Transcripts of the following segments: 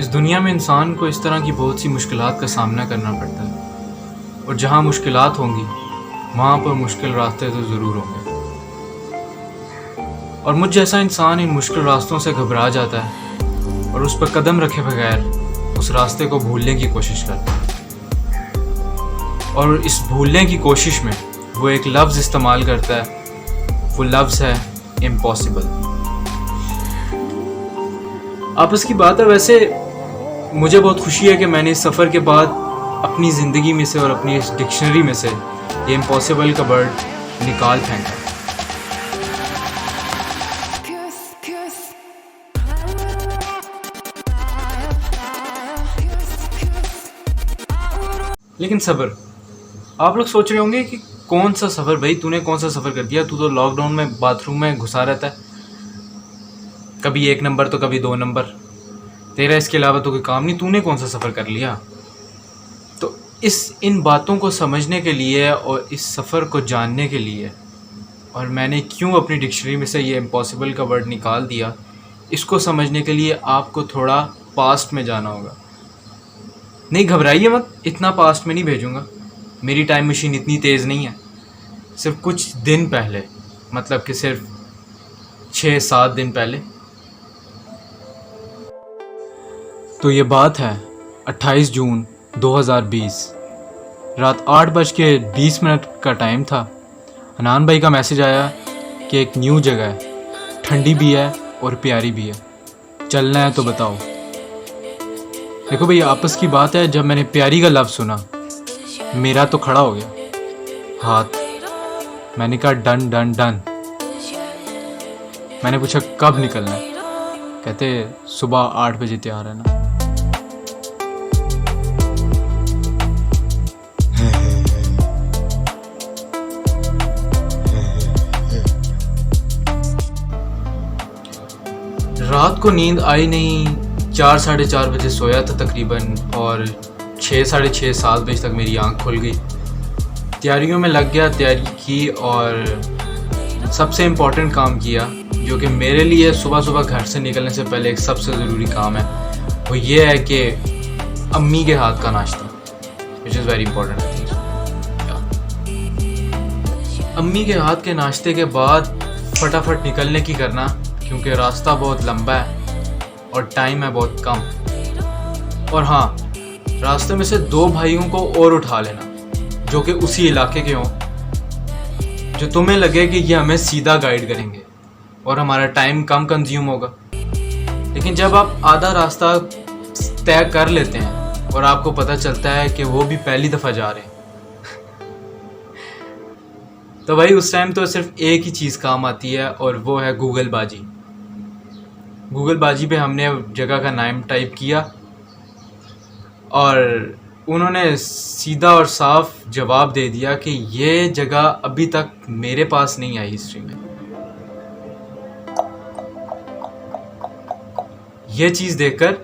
इस दुनिया में इंसान को इस तरह की बहुत सी मुश्किलात का सामना करना पड़ता है और जहाँ मुश्किलात होंगी वहाँ पर मुश्किल रास्ते तो ज़रूर होंगे। और मुझ जैसा इंसान इन मुश्किल रास्तों से घबरा जाता है और उस पर कदम रखे बगैर उस रास्ते को भूलने की कोशिश करता है। और इस भूलने की कोशिश में वो एक लफ्ज़ इस्तेमाल करता है, वो लफ्ज़ है इम्पॉसिबल। आपस की बात है। वैसे मुझे बहुत खुशी है कि मैंने इस सफ़र के बाद अपनी ज़िंदगी में से और अपनी इस डिक्शनरी में से ये इम्पॉसिबल का वर्ड निकाल फेंका। लेकिन सब्र, आप लोग सोच रहे होंगे कि कौन सा सफ़र भाई, तूने कौन सा सफ़र कर दिया? तू तो लॉकडाउन में बाथरूम में घुसा रहता है, कभी 1 नंबर तो कभी 2 नंबर, तेरा इसके अलावा तो कोई काम नहीं, तूने कौन सा सफ़र कर लिया? तो इन बातों को समझने के लिए और इस सफ़र को जानने के लिए और मैंने क्यों अपनी डिक्शनरी में से ये इम्पॉसिबल का वर्ड निकाल दिया, इसको समझने के लिए आपको थोड़ा पास्ट में जाना होगा। नहीं घबराइए मत, इतना पास्ट में नहीं भेजूँगा, मेरी टाइम मशीन इतनी तेज़ नहीं है। सिर्फ कुछ दिन पहले, मतलब कि सिर्फ 6-7 दिन पहले। तो ये बात है 28 जून 2020, रात 8:20 का टाइम था। अनान भाई का मैसेज आया कि एक न्यू जगह है, ठंडी भी है और प्यारी भी है, चलना है तो बताओ। देखो भाई, आपस की बात है, जब मैंने प्यारी का लफ्ज़ सुना मेरा तो खड़ा हो गया हाथ। मैंने कहा डन डन डन। मैंने पूछा कब निकलना है? कहते सुबह 8 बजे तैयार है ना। रात को नींद आई नहीं, 4-4:30 बजे सोया था तकरीबन और 6-6:30-7 बजे तक मेरी आंख खुल गई। तैयारियों में लग गया, तैयारी की और सबसे इम्पोर्टेंट काम किया जो कि मेरे लिए सुबह सुबह घर से निकलने से पहले एक सबसे ज़रूरी काम है, वो ये है कि अम्मी के हाथ का नाश्ता, which is very important I think. अम्मी के हाथ के नाश्ते के बाद फटाफट निकलने की करना, क्योंकि रास्ता बहुत लंबा है और टाइम है बहुत कम। और हाँ, रास्ते में से 2 भाइयों को और उठा लेना जो कि उसी इलाके के हों, जो तुम्हें लगे कि ये हमें सीधा गाइड करेंगे और हमारा टाइम कम कंज्यूम होगा। लेकिन जब आप आधा रास्ता तय कर लेते हैं और आपको पता चलता है कि वो भी पहली दफ़ा जा रहे हैं तो भाई उस टाइम तो सिर्फ एक ही चीज़ काम आती है और वो है गूगल बाजी। गूगल बाजी पे हमने जगह का नाम टाइप किया और उन्होंने सीधा और साफ जवाब दे दिया कि ये जगह अभी तक मेरे पास नहीं आई हिस्ट्री में। ये चीज़ देखकर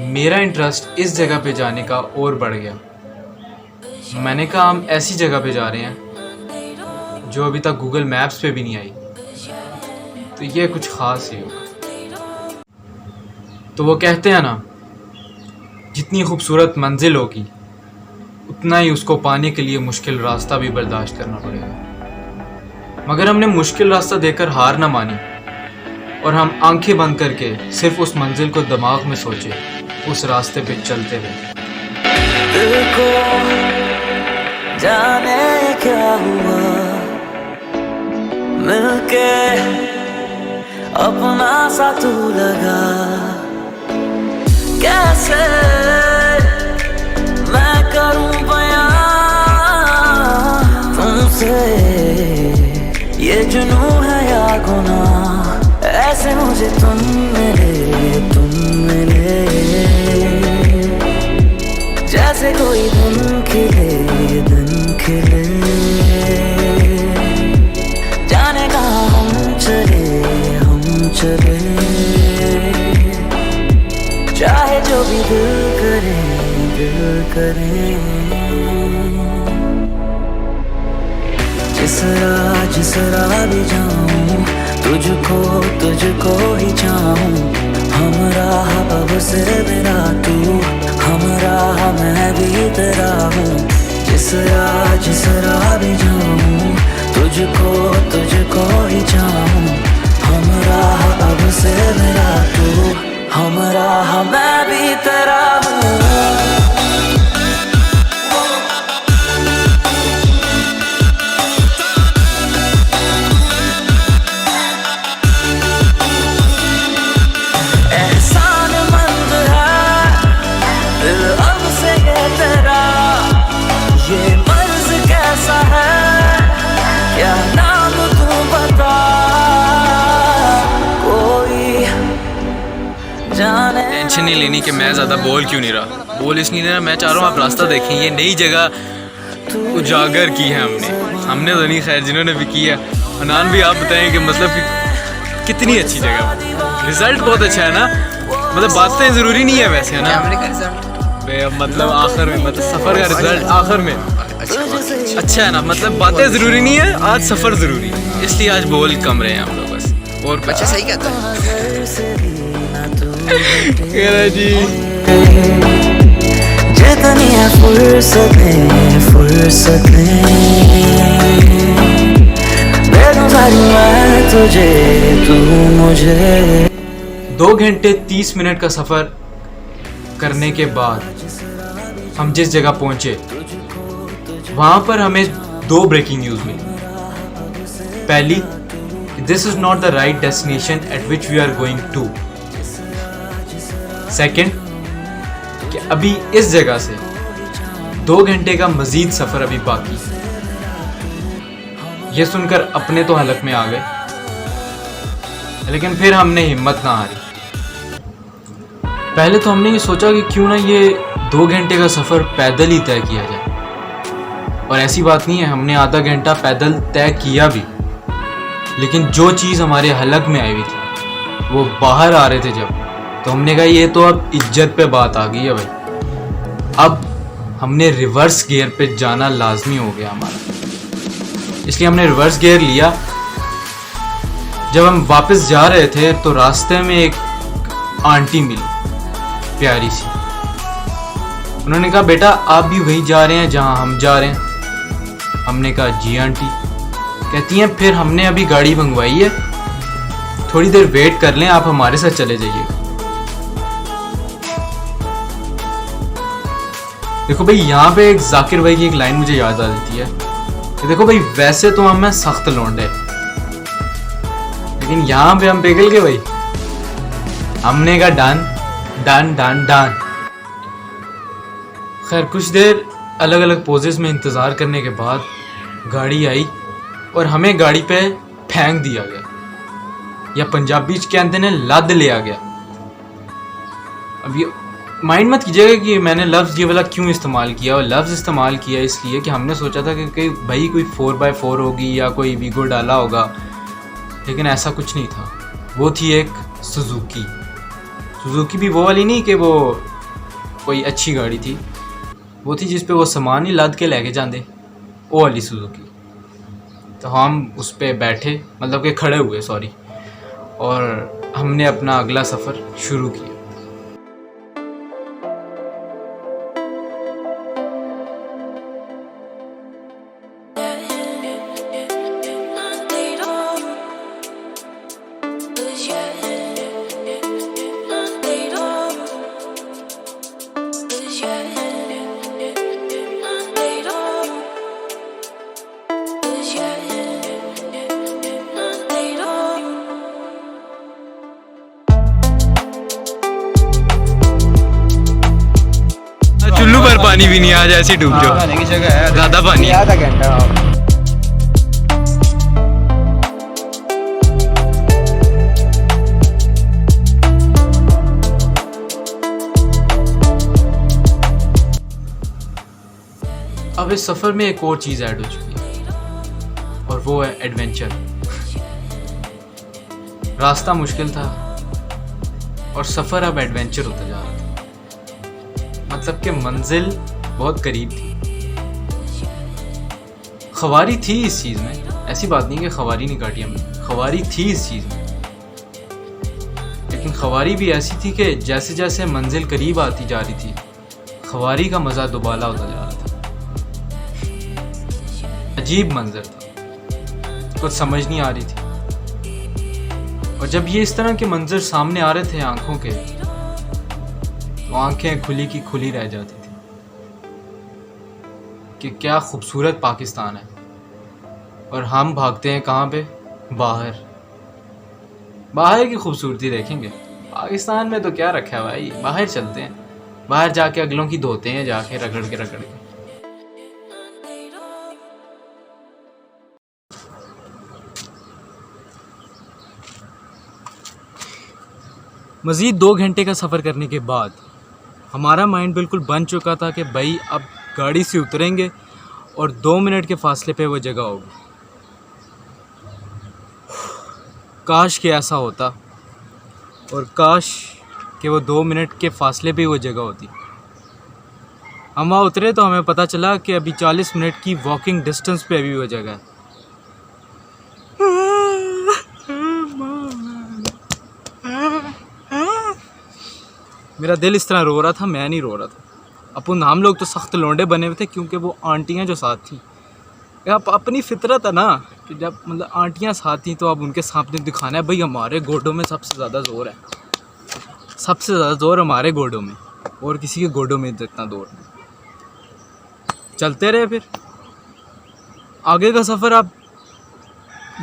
मेरा इंटरेस्ट इस जगह पे जाने का और बढ़ गया। मैंने कहा हम ऐसी जगह पे जा रहे हैं जो अभी तक गूगल मैप्स पे भी नहीं आई, तो ये कुछ ख़ास ही होगा। तो वो कहते हैं ना, जितनी खूबसूरत मंजिल होगी उतना ही उसको पाने के लिए मुश्किल रास्ता भी बर्दाश्त करना पड़ेगा। मगर हमने मुश्किल रास्ता देकर हार ना मानी और हम आंखें बंद करके सिर्फ उस मंजिल को दिमाग में सोचे, उस रास्ते पे चलते रहे। जाने क्या हुआ मिलके अपना सा तू लगा, कैसे मैं करूं बयां तुमसे, ये जुनूं है या गुनाह, ऐसे मुझे तुम मिले जैसे कोई दिन खिले जाने कहाँ हम चले चाहे जो भी दिल करे जिस राह भी जाऊं तुझको ही चाहूं, हम राह अब से मेरा तू, हमरा मैं भी तेरा हूँ। जिस राह भी जाऊँ, तुझको ही चाहूँ। हमरा अब से मेरा तू, हमरा मैं भी तेरा हूँ। एहसानमंद है दिल अब से ये तेरा, ये मर्ज कैसा है क्या नाम तू बता। कोई जाने टेंशन नहीं लेनी कि मैं ज़्यादा बोल क्यों नहीं रहा। बोल इसलिए नहीं रहा, मैं चाह रहा हूँ आप रास्ता देखें। ये नई जगह उजागर की है हमने तो नहीं, खैर जिन्होंने भी की है। अनान भी आप बताएं कि मतलब कि कितनी अच्छी जगह, रिज़ल्ट बहुत अच्छा है ना। मतलब बातें ज़रूरी नहीं है वैसे, है ना। मतलब आखिर में, मतलब सफ़र का रिज़ल्ट आखिर में अच्छा है ना। मतलब बातें ज़रूरी नहीं है, आज सफ़र ज़रूरी है, इसलिए आज बोल कम रहे हैं हम लोग बस। और बच्चा सही कहता है जी। जितनी है फुर्सतें दे दूं सारी मैं तुझे, तू मुझे। 2 घंटे 30 मिनट का सफ़र करने के बाद हम जिस जगह पहुंचे वहाँ पर हमें 2 ब्रेकिंग न्यूज़ मिली। पहली, this is not the right destination at which we are going to. Second, कि अभी इस जगह से 2 घंटे का मज़ीद सफ़र अभी बाकी है। ये सुनकर अपने तो हलक में आ गए, लेकिन फिर हमने हिम्मत ना हारी। पहले तो हमने ये सोचा कि क्यों ना ये 2 घंटे का सफ़र पैदल ही तय किया जाए। और ऐसी बात नहीं है, हमने आधा घंटा पैदल तय किया भी, लेकिन जो चीज़ हमारे हलक में आई हुई थी वो बाहर आ रहे थे जब, तो हमने कहा ये तो अब इज्जत पे बात आ गई है भाई। अब हमने रिवर्स गियर पे जाना लाजमी हो गया हमारा, इसलिए हमने रिवर्स गियर लिया। जब हम वापस जा रहे थे तो रास्ते में एक आंटी मिली, प्यारी सी। उन्होंने कहा बेटा आप भी वहीं जा रहे हैं जहां हम जा रहे हैं। हमने कहा जी आंटी। कहती हैं फिर हमने अभी गाड़ी मंगवाई है, थोड़ी देर वेट कर लें, आप हमारे साथ चले जाइएगा। देखो भाई, यहाँ पे एक जाकिर भाई की एक लाइन मुझे याद आ जाती है कि देखो भाई वैसे तो हम सख्त लौंडे, लेकिन यहाँ पे हम पिघल गए भाई। हमने कहा डन डन डन डन। खैर कुछ देर अलग अलग पोजेस में इंतज़ार करने के बाद गाड़ी आई और हमें गाड़ी पे फेंक दिया गया, या पंजाबी च कहते हैं लद लिया गया। अब ये माइंड मत कीजिएगा कि मैंने लफ्ज़ ये वाला क्यों इस्तेमाल किया। और लफ्ज़ इस्तेमाल किया इसलिए कि हमने सोचा था कि भाई कोई 4x4 होगी या कोई वीगो डाला होगा, लेकिन ऐसा कुछ नहीं था। वो थी एक सुजुकी भी वो वाली नहीं कि वो कोई अच्छी गाड़ी थी, वो थी जिस पे वो सामान ही लाद के लेके जाते, वो वाली सुजुकी। तो हम उस पर बैठे, मतलब कि खड़े हुए सॉरी, और हमने अपना अगला सफ़र शुरू किया। चुल्लू पर पानी भी नहीं, आज ऐसे डूब जाओ, ज़्यादा पानी। आधा घंटा अब इस सफ़र में एक और चीज़ ऐड हो चुकी है, और वो है एडवेंचर। रास्ता मुश्किल था और सफ़र अब एडवेंचर होता जा रहा था। मतलब कि मंजिल बहुत करीब थी। खवारी थी इस चीज़ में, ऐसी बात नहीं कि खवारी नहीं काटी हमने, खवारी थी इस चीज़ में, लेकिन ख्वारी भी ऐसी थी कि जैसे जैसे मंजिल करीब आती जा रही थी, ख्वारी का मज़ा दुबाला होता जा रहा था। अजीब मंजर था, कुछ समझ नहीं आ रही थी। और जब ये इस तरह के मंजर सामने आ रहे थे आंखों के, तो आंखें खुली की खुली रह जाती थी कि क्या खूबसूरत पाकिस्तान है, और हम भागते हैं कहाँ पे? बाहर। बाहर की खूबसूरती देखेंगे, पाकिस्तान में तो क्या रखा है भाई, बाहर चलते हैं, बाहर जाके अगलों की धोते हैं, जाके रगड़ के। मज़ीद 2 घंटे का सफ़र करने के बाद हमारा माइंड बिल्कुल बन चुका था कि भाई अब गाड़ी से उतरेंगे और 2 मिनट के फासले पे वो जगह होगी। काश कि ऐसा होता, और काश कि वो 2 मिनट के फासले पे वो जगह होती। हम वहाँ उतरे तो हमें पता चला कि अभी 40 मिनट की वॉकिंग डिस्टेंस पे अभी वो जगह है। मेरा दिल इस तरह रो रहा था, मैं नहीं रो रहा था। अपन हम लोग तो सख्त लौंडे बने हुए थे, क्योंकि वो आंटियाँ जो साथ थी, अब अपनी फितरत है ना कि जब मतलब आंटियाँ साथ थी तो अब उनके सामने दिखाना है भाई हमारे गोडों में सबसे ज़्यादा ज़ोर है, सबसे ज़्यादा ज़ोर हमारे गोडों में, और किसी के गोडों में इतना ज़ोर नहीं। चलते रहे, फिर आगे का सफ़र आप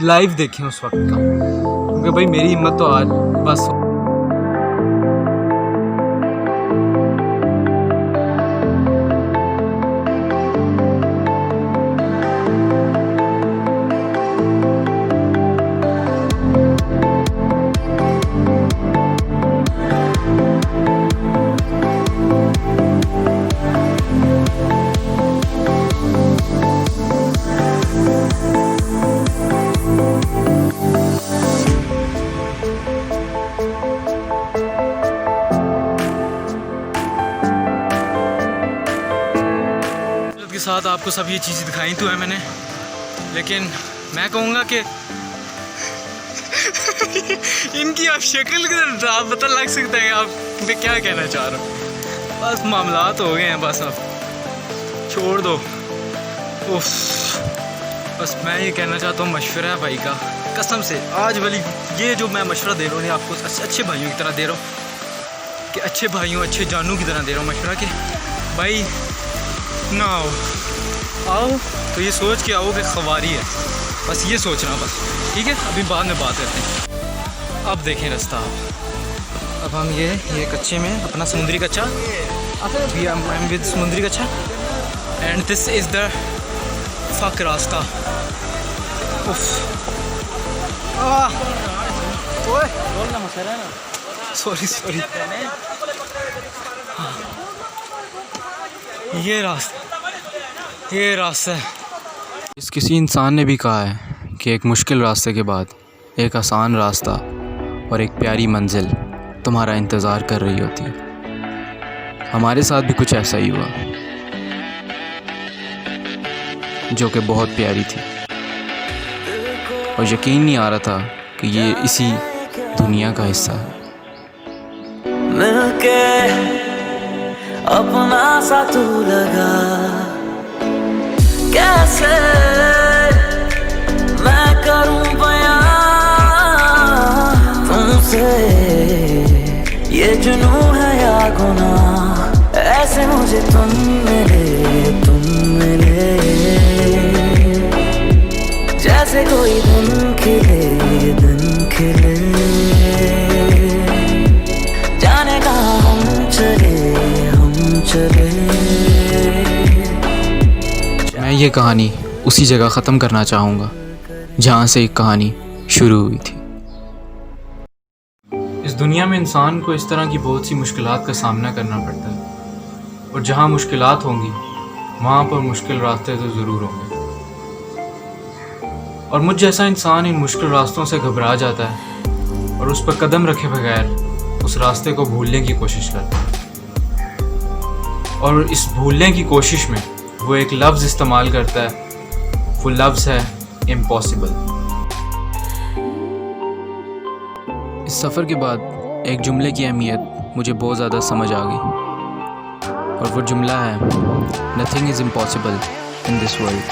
लाइव देखें उस वक्त का, क्योंकि भाई मेरी हिम्मत तो आज बस। के साथ आपको सब ये चीज़ें दिखाई तो है मैंने, लेकिन मैं कहूँगा कि इनकी आप शक्ल के आप पता लग सकता है आप मैं क्या कहना चाह रहा हूँ। बस मामलात हो गए हैं, बस अब छोड़ दो। उफ, बस मैं ये कहना चाहता हूँ, मशवरा है भाई का, कसम से आज वाली ये जो मैं मशवरा दे रहा हूँ आपको अच्छे भाइयों की तरह दे रहा हूँ, कि अच्छे भाइयों अच्छे जानों की तरह दे रहा हूँ मशवरा, कि भाई ना आओ तो ये सोच के आओ कि ख्वारी है, बस ये सोचना बस, ठीक है। अभी बाद में बात करते हैं। अब देखें रास्ता, अब हम ये कच्चे में अपना समुद्री कच्चा, वी आर विद समुद्री कच्चा, and this is the fuck रास्ता। सॉरी ये रास्ता है। इस किसी इंसान ने भी कहा है कि एक मुश्किल रास्ते के बाद एक आसान रास्ता और एक प्यारी मंजिल तुम्हारा इंतज़ार कर रही होती है। हमारे साथ भी कुछ ऐसा ही हुआ, जो कि बहुत प्यारी थी, और यकीन नहीं आ रहा था कि ये इसी दुनिया का हिस्सा है। मिलके अपना सा तू लगा, कैसे मैं करूं बयां तुमसे, ये जुनून है या गुनाह, ऐसे मुझे तुम मिले जैसे कोई दिन खिले जाने कहाँ हम चले। मैं ये कहानी उसी जगह ख़त्म करना चाहूँगा जहाँ से एक कहानी शुरू हुई थी। इस दुनिया में इंसान को इस तरह की बहुत सी मुश्किलात का सामना करना पड़ता है, और जहाँ मुश्किलात होंगी वहाँ पर मुश्किल रास्ते तो ज़रूर होंगे, और मुझ जैसा इंसान इन मुश्किल रास्तों से घबरा जाता है और उस पर कदम रखे बगैर उस रास्ते को भूलने की कोशिश करता है, और इस भूलने की कोशिश में वो एक लफ्ज़ इस्तेमाल करता है, वो लफ्ज़ है इम्पॉसिबल। इस सफ़र के बाद एक जुमले की अहमियत मुझे बहुत ज़्यादा समझ आ गई, और वो जुमला है nothing is impossible in this world.